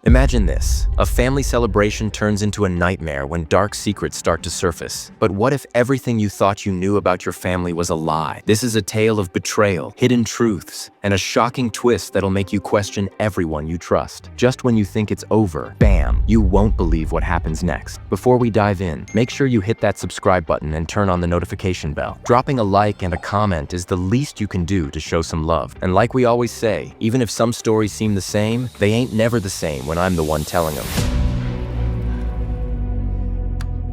Imagine this. A family celebration turns into a nightmare when dark secrets start to surface. But what if everything you thought you knew about your family was a lie? This is a tale of betrayal, hidden truths, and a shocking twist that'll make you question everyone you trust. Just when you think it's over, bam, you won't believe what happens next. Before we dive in, make sure you hit that subscribe button and turn on the notification bell. Dropping a like and a comment is the least you can do to show some love. And like we always say, even if some stories seem the same, they ain't never the same when I'm the one telling them.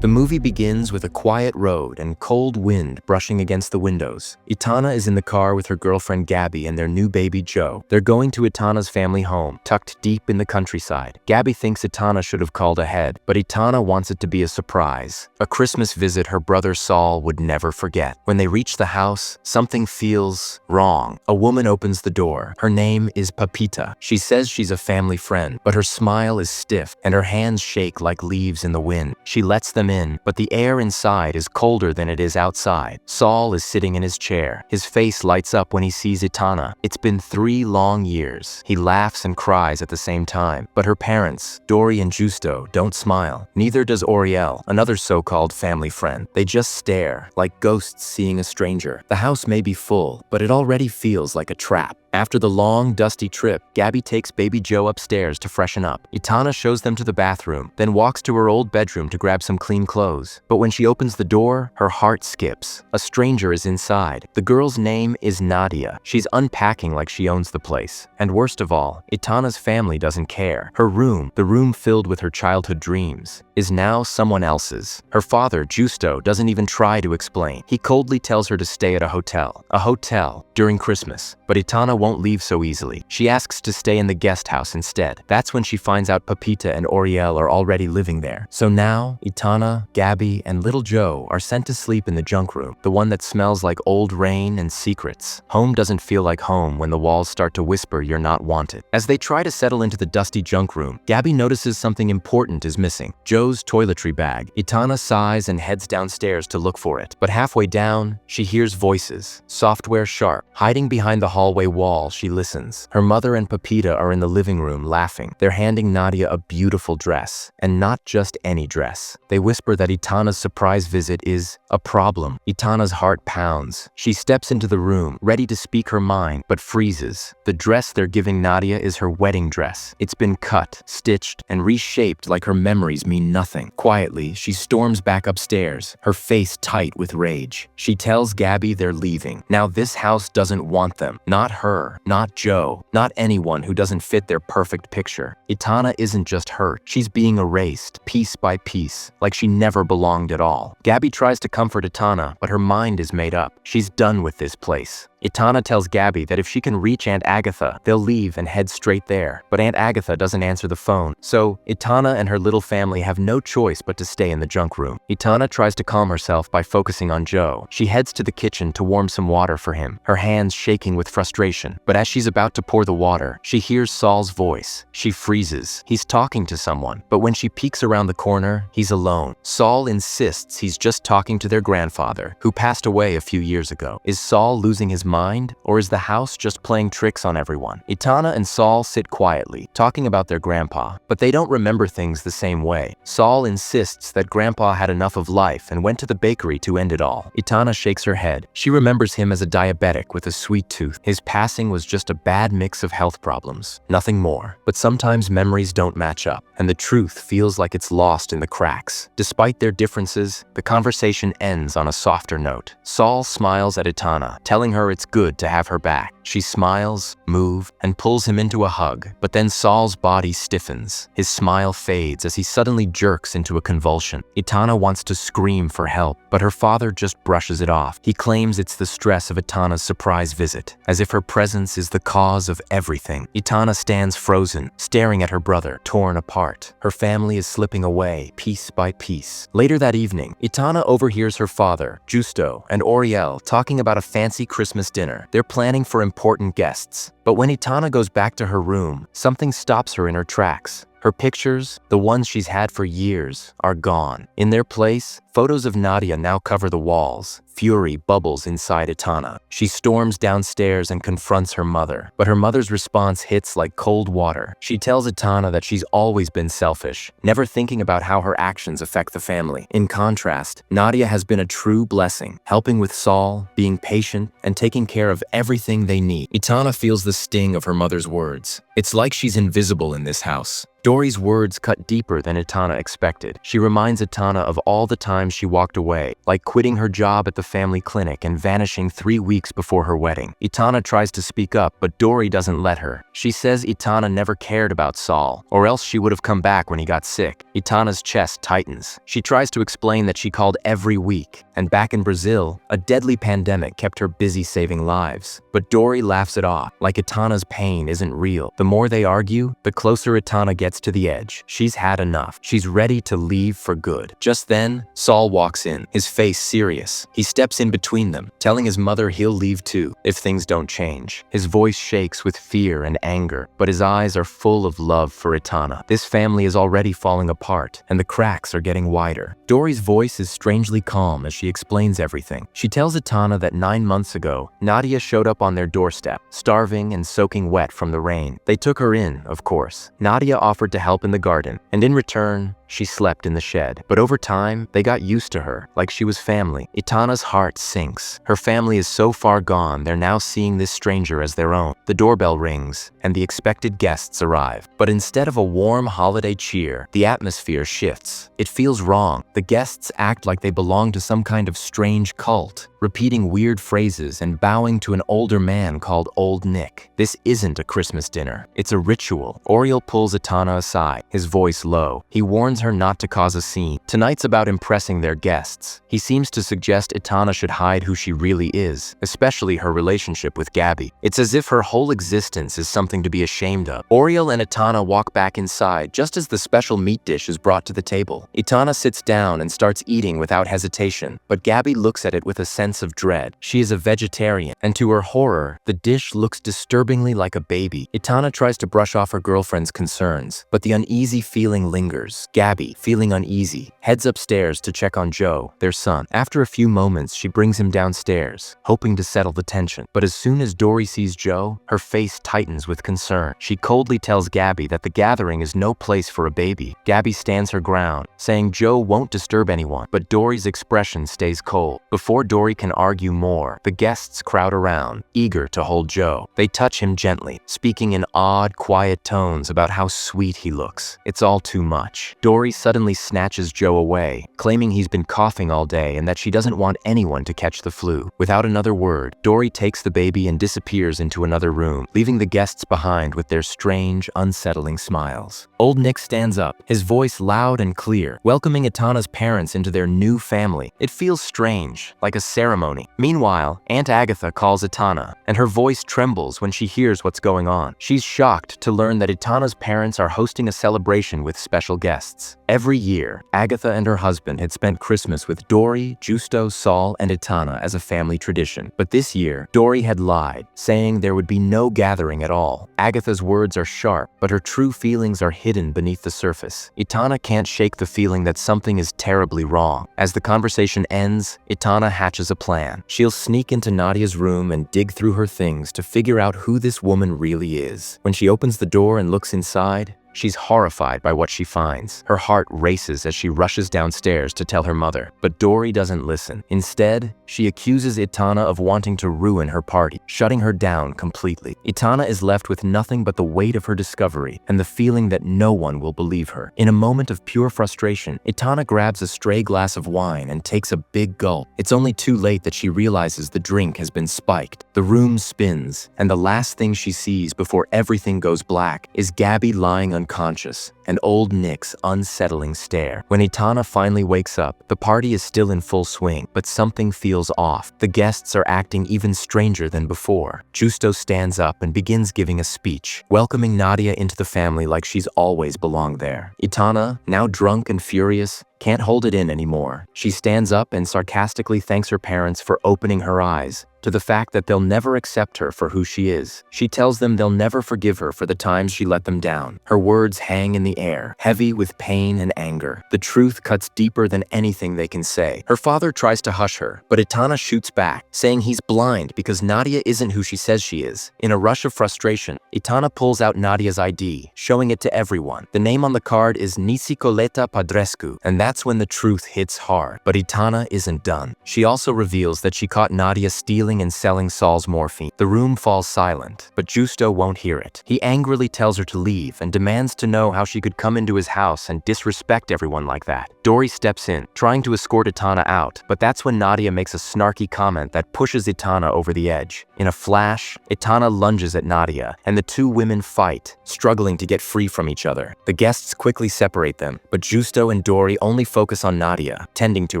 The movie begins with a quiet road and cold wind brushing against the windows. Aitana is in the car with her girlfriend Gabby and their new baby Joe. They're going to Aitana's family home, tucked deep in the countryside. Gabby thinks Aitana should have called ahead, but Aitana wants it to be a surprise. A Christmas visit her brother Saul would never forget. When they reach the house, something feels wrong. A woman opens the door. Her name is Pepita. She says she's a family friend, but her smile is stiff and her hands shake like leaves in the wind. She lets them in, but the air inside is colder than it is outside. Saul is sitting in his chair. His face lights up when he sees Aitana. It's been 3 long years. He laughs and cries at the same time. But her parents, Dory and Justo, don't smile. Neither does Oriel, another so-called family friend. They just stare, like ghosts seeing a stranger. The house may be full, but it already feels like a trap. After the long, dusty trip, Gabby takes baby Joe upstairs to freshen up. Aitana shows them to the bathroom, then walks to her old bedroom to grab some clean clothes. But when she opens the door, her heart skips. A stranger is inside. The girl's name is Nadia. She's unpacking like she owns the place. And worst of all, Aitana's family doesn't care. Her room, the room filled with her childhood dreams, is now someone else's. Her father, Justo, doesn't even try to explain. He coldly tells her to stay at a hotel, during Christmas. But Aitana won't leave so easily. She asks to stay in the guest house instead. That's when she finds out Pepita and Oriel are already living there. So now, Aitana, Gabby, and little Joe are sent to sleep in the junk room, the one that smells like old rain and secrets. Home doesn't feel like home when the walls start to whisper you're not wanted. As they try to settle into the dusty junk room, Gabby notices something important is missing: Joe's toiletry bag. Aitana sighs and heads downstairs to look for it. But halfway down, she hears voices, software sharp. Hiding behind the hallway wall, she listens. Her mother and Pepita are in the living room laughing. They're handing Nadia a beautiful dress, and not just any dress. They whisper that Aitana's surprise visit is a problem. Aitana's heart pounds. She steps into the room, ready to speak her mind, but freezes. The dress they're giving Nadia is her wedding dress. It's been cut, stitched, and reshaped like her memories mean nothing. Quietly, she storms back upstairs, her face tight with rage. She tells Gabby they're leaving. Now this house doesn't want them. Not her, not Joe, not anyone who doesn't fit their perfect picture. Aitana isn't just hurt. She's being erased, piece by piece, like she never belonged at all. Gabby tries to comfort Aitana, but her mind is made up. She's done with this place. Aitana tells Gabby that if she can reach Aunt Agatha, they'll leave and head straight there. But Aunt Agatha doesn't answer the phone, so Aitana and her little family have no choice but to stay in the junk room. Aitana tries to calm herself by focusing on Joe. She heads to the kitchen to warm some water for him, her hands shaking with frustration. But as she's about to pour the water, she hears Saul's voice. She freezes. He's talking to someone, but when she peeks around the corner, he's alone. Saul insists he's just talking to their grandfather, who passed away a few years ago. Is Saul losing his mind, or is the house just playing tricks on everyone? Aitana and Saul sit quietly, talking about their grandpa, but they don't remember things the same way. Saul insists that grandpa had enough of life and went to the bakery to end it all. Aitana shakes her head. She remembers him as a diabetic with a sweet tooth. His passing was just a bad mix of health problems, nothing more. But sometimes memories don't match up, and the truth feels like it's lost in the cracks. Despite their differences, the conversation ends on a softer note. Saul smiles at Aitana, telling her it's good to have her back. She smiles, moves, and pulls him into a hug, but then Saul's body stiffens. His smile fades as he suddenly jerks into a convulsion. Aitana wants to scream for help, but her father just brushes it off. He claims it's the stress of Aitana's surprise visit, as if her presence is the cause of everything. Aitana stands frozen, staring at her brother, torn apart. Her family is slipping away, piece by piece. Later that evening, Aitana overhears her father, Justo, and Oriel talking about a fancy Christmas dinner. They're planning for important guests. But when Aitana goes back to her room, something stops her in her tracks. Her pictures, the ones she's had for years, are gone. In their place, photos of Nadia now cover the walls. Fury bubbles inside Aitana. She storms downstairs and confronts her mother, but her mother's response hits like cold water. She tells Aitana that she's always been selfish, never thinking about how her actions affect the family. In contrast, Nadia has been a true blessing, helping with Saul, being patient, and taking care of everything they need. Aitana feels the sting of her mother's words. It's like she's invisible in this house. Dory's words cut deeper than Aitana expected. She reminds Aitana of all the times she walked away, like quitting her job at the family clinic and vanishing 3 weeks before her wedding. Aitana tries to speak up, but Dory doesn't let her. She says Aitana never cared about Saul, or else she would have come back when he got sick. Aitana's chest tightens. She tries to explain that she called every week, and back in Brazil, a deadly pandemic kept her busy saving lives. But Dory laughs it off, like Aitana's pain isn't real. The more they argue, the closer Aitana gets to the edge. She's had enough. She's ready to leave for good. Just then, Saul walks in, his face serious. He steps in between them, telling his mother he'll leave too, if things don't change. His voice shakes with fear and anger, but his eyes are full of love for Aitana. This family is already falling apart, and the cracks are getting wider. Dory's voice is strangely calm as she explains everything. She tells Aitana that 9 months ago, Nadia showed up on their doorstep, starving and soaking wet from the rain. They took her in, of course. Nadia offered to help in the garden, and in return, she slept in the shed. But over time, they got used to her, like she was family. Aitana's heart sinks. Her family is so far gone, they're now seeing this stranger as their own. The doorbell rings, and the expected guests arrive. But instead of a warm holiday cheer, the atmosphere shifts. It feels wrong. The guests act like they belong to some kind of strange cult, repeating weird phrases and bowing to an older man called Old Nick. This isn't a Christmas dinner. It's a ritual. Oriel pulls Aitana aside, his voice low. He warns her not to cause a scene. Tonight's about impressing their guests. He seems to suggest Aitana should hide who she really is, especially her relationship with Gabby. It's as if her whole existence is something to be ashamed of. Oriel and Aitana walk back inside just as the special meat dish is brought to the table. Aitana sits down and starts eating without hesitation, but Gabby looks at it with a sense of dread. She is a vegetarian, and to her horror, the dish looks disturbingly like a baby. Aitana tries to brush off her girlfriend's concerns, but the uneasy feeling lingers. Gabby, feeling uneasy, heads upstairs to check on Joe, their son. After a few moments, she brings him downstairs, hoping to settle the tension. But as soon as Dory sees Joe, her face tightens with concern. She coldly tells Gabby that the gathering is no place for a baby. Gabby stands her ground, saying Joe won't disturb anyone, but Dory's expression stays cold. Before Dory can argue more, the guests crowd around, eager to hold Joe. They touch him gently, speaking in odd, quiet tones about how sweet he looks. It's all too much. Dory suddenly snatches Joe away, claiming he's been coughing all day and that she doesn't want anyone to catch the flu. Without another word, Dory takes the baby and disappears into another room, leaving the guests behind with their strange, unsettling smiles. Old Nick stands up, his voice loud and clear, welcoming Aitana's parents into their new family. It feels strange, like a ceremony. Meanwhile, Aunt Agatha calls Aitana, and her voice trembles when she hears what's going on. She's shocked to learn that Aitana's parents are hosting a celebration with special guests. Every year, Agatha and her husband had spent Christmas with Dory, Justo, Saul, and Aitana as a family tradition. But this year, Dory had lied, saying there would be no gathering at all. Agatha's words are sharp, but her true feelings are hidden beneath the surface. Aitana can't shake the feeling that something is terribly wrong. As the conversation ends, Aitana hatches a plan. She'll sneak into Nadia's room and dig through her things to figure out who this woman really is. When she opens the door and looks inside, she's horrified by what she finds. Her heart races as she rushes downstairs to tell her mother, but Dory doesn't listen. Instead, she accuses Aitana of wanting to ruin her party, shutting her down completely. Aitana is left with nothing but the weight of her discovery and the feeling that no one will believe her. In a moment of pure frustration, Aitana grabs a stray glass of wine and takes a big gulp. It's only too late that she realizes the drink has been spiked. The room spins, and the last thing she sees before everything goes black is Gabby lying unconscious, and Old Nick's unsettling stare. When Aitana finally wakes up, the party is still in full swing, but something feels off. The guests are acting even stranger than before. Justo stands up and begins giving a speech, welcoming Nadia into the family like she's always belonged there. Aitana, now drunk and furious, can't hold it in anymore. She stands up and sarcastically thanks her parents for opening her eyes to the fact that they'll never accept her for who she is. She tells them they'll never forgive her for the times she let them down. Her words hang in the air, heavy with pain and anger. The truth cuts deeper than anything they can say. Her father tries to hush her, but Aitana shoots back, saying he's blind because Nadia isn't who she says she is. In a rush of frustration, Aitana pulls out Nadia's ID, showing it to everyone. The name on the card is Nisicoleta Padrescu, and that's when the truth hits hard. But Aitana isn't done. She also reveals that she caught Nadia stealing and selling Saul's morphine. The room falls silent, but Justo won't hear it. He angrily tells her to leave and demands to know how she could come into his house and disrespect everyone like that. Dory steps in, trying to escort Aitana out, but that's when Nadia makes a snarky comment that pushes Aitana over the edge. In a flash, Aitana lunges at Nadia, and the two women fight, struggling to get free from each other. The guests quickly separate them, but Justo and Dory only focus on Nadia, tending to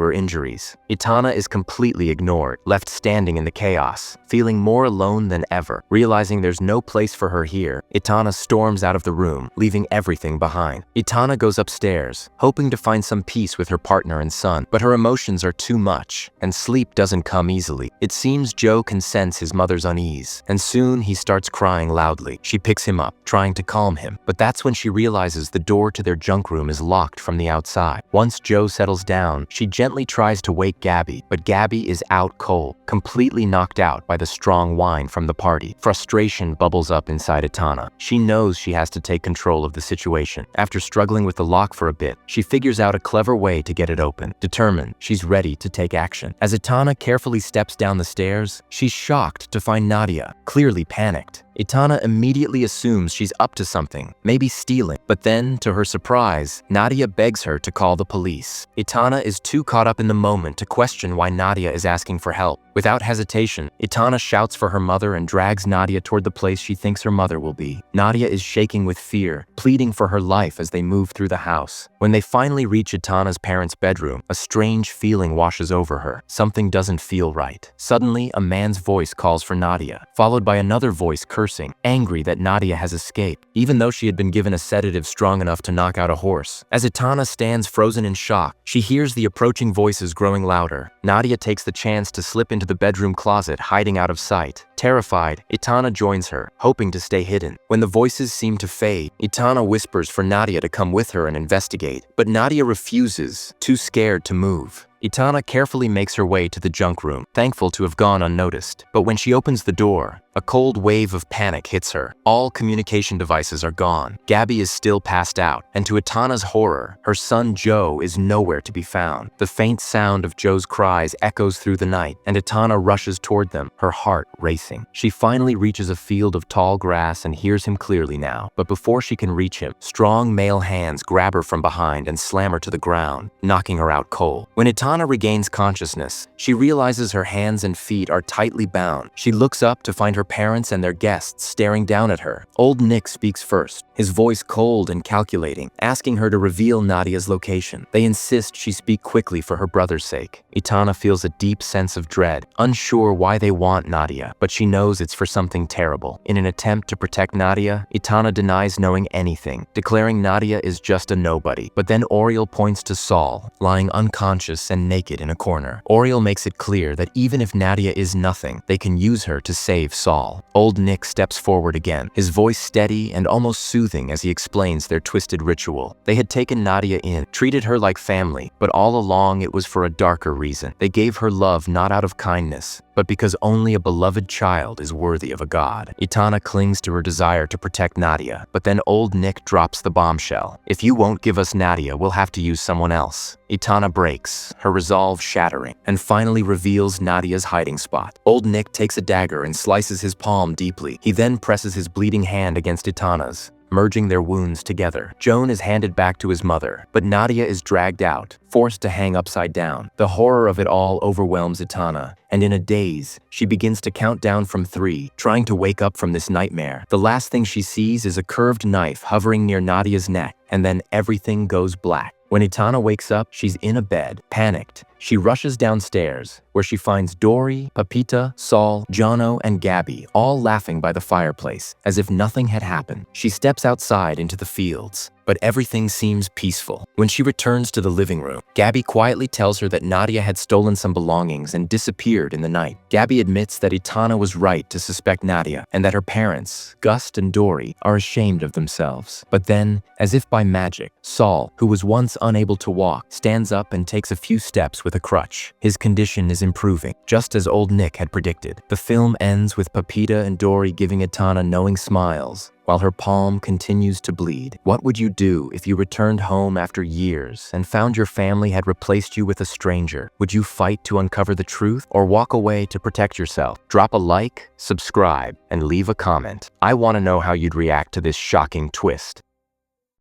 her injuries. Aitana is completely ignored, left standing in the chaos, feeling more alone than ever. Realizing there's no place for her here, Aitana storms out of the room, leaving everything behind. Aitana goes upstairs, hoping to find some peace with her partner and son, but her emotions are too much, and sleep doesn't come easily. It seems Joe can sense his mother's unease, and soon he starts crying loudly. She picks him up, trying to calm him, but that's when she realizes the door to their junk room is locked from the outside. Once Joe settles down, she gently tries to wake Gabby, but Gabby is out cold, completely knocked out by the strong wine from the party. Frustration bubbles up inside Aitana. She knows she has to take control of the situation. After struggling with the lock for a bit, she figures out a clever way to get it open. Determined, she's ready to take action. As Aitana carefully steps down the stairs, she's shocked to find Nadia, clearly panicked. Aitana immediately assumes she's up to something, maybe stealing. But then, to her surprise, Nadia begs her to call the police. Aitana is too caught up in the moment to question why Nadia is asking for help. Without hesitation, Aitana shouts for her mother and drags Nadia toward the place she thinks her mother will be. Nadia is shaking with fear, pleading for her life as they move through the house. When they finally reach Aitana's parents' bedroom, a strange feeling washes over her. Something doesn't feel right. Suddenly, a man's voice calls for Nadia, followed by another voice cursing, angry that Nadia has escaped, even though she had been given a sedative strong enough to knock out a horse. As Aitana stands frozen in shock, she hears the approaching voices growing louder. Nadia takes the chance to slip into the bedroom closet, hiding out of sight. Terrified, Aitana joins her, hoping to stay hidden. When the voices seem to fade, Aitana whispers for Nadia to come with her and investigate, but Nadia refuses, too scared to move. Aitana carefully makes her way to the junk room, thankful to have gone unnoticed. But when she opens the door, a cold wave of panic hits her. All communication devices are gone. Gabby is still passed out, and to Aitana's horror, her son Joe is nowhere to be found. The faint sound of Joe's cries echoes through the night, and Aitana rushes toward them, her heart racing. She finally reaches a field of tall grass and hears him clearly now. But before she can reach him, strong male hands grab her from behind and slam her to the ground, knocking her out cold. When Aitana regains consciousness, she realizes her hands and feet are tightly bound. She looks up to find her parents and their guests staring down at her. Old Nick speaks first, his voice cold and calculating, asking her to reveal Nadia's location. They insist she speak quickly for her brother's sake. Aitana feels a deep sense of dread, unsure why they want Nadia, but she knows it's for something terrible. In an attempt to protect Nadia, Aitana denies knowing anything, declaring Nadia is just a nobody. But then Oriel points to Saul, lying unconscious and naked in a corner. Oriel makes it clear that even if Nadia is nothing, they can use her to save Saul. Old Nick steps forward again, his voice steady and almost soothing as he explains their twisted ritual. They had taken Nadia in, treated her like family, but all along it was for a darker reason. They gave her love not out of kindness, but because only a beloved child is worthy of a god. Aitana clings to her desire to protect Nadia, but then Old Nick drops the bombshell. If you won't give us Nadia, we'll have to use someone else. Aitana breaks, her resolve shattering, and finally reveals Nadia's hiding spot. Old Nick takes a dagger and slices his palm deeply. He then presses his bleeding hand against Aitana's, merging their wounds together. Joan is handed back to his mother, but Nadia is dragged out, forced to hang upside down. The horror of it all overwhelms Aitana, and in a daze, she begins to count down from 3, trying to wake up from this nightmare. The last thing she sees is a curved knife hovering near Nadia's neck, and then everything goes black. When Aitana wakes up, she's in a bed, panicked. She rushes downstairs, where she finds Dory, Pepita, Saul, Jono, and Gabby all laughing by the fireplace, as if nothing had happened. She steps outside into the fields, but everything seems peaceful. When she returns to the living room, Gabby quietly tells her that Nadia had stolen some belongings and disappeared in the night. Gabby admits that Aitana was right to suspect Nadia, and that her parents, Gust and Dory, are ashamed of themselves. But then, as if by magic, Saul, who was once unable to walk, stands up and takes a few steps with a crutch. His condition is improving, just as old Nick had predicted. The film ends with Pepita and Dory giving Aitana knowing smiles, while her palm continues to bleed. What would you do if you returned home after years and found your family had replaced you with a stranger? Would you fight to uncover the truth or walk away to protect yourself? Drop a like, subscribe, and leave a comment. I want to know how you'd react to this shocking twist.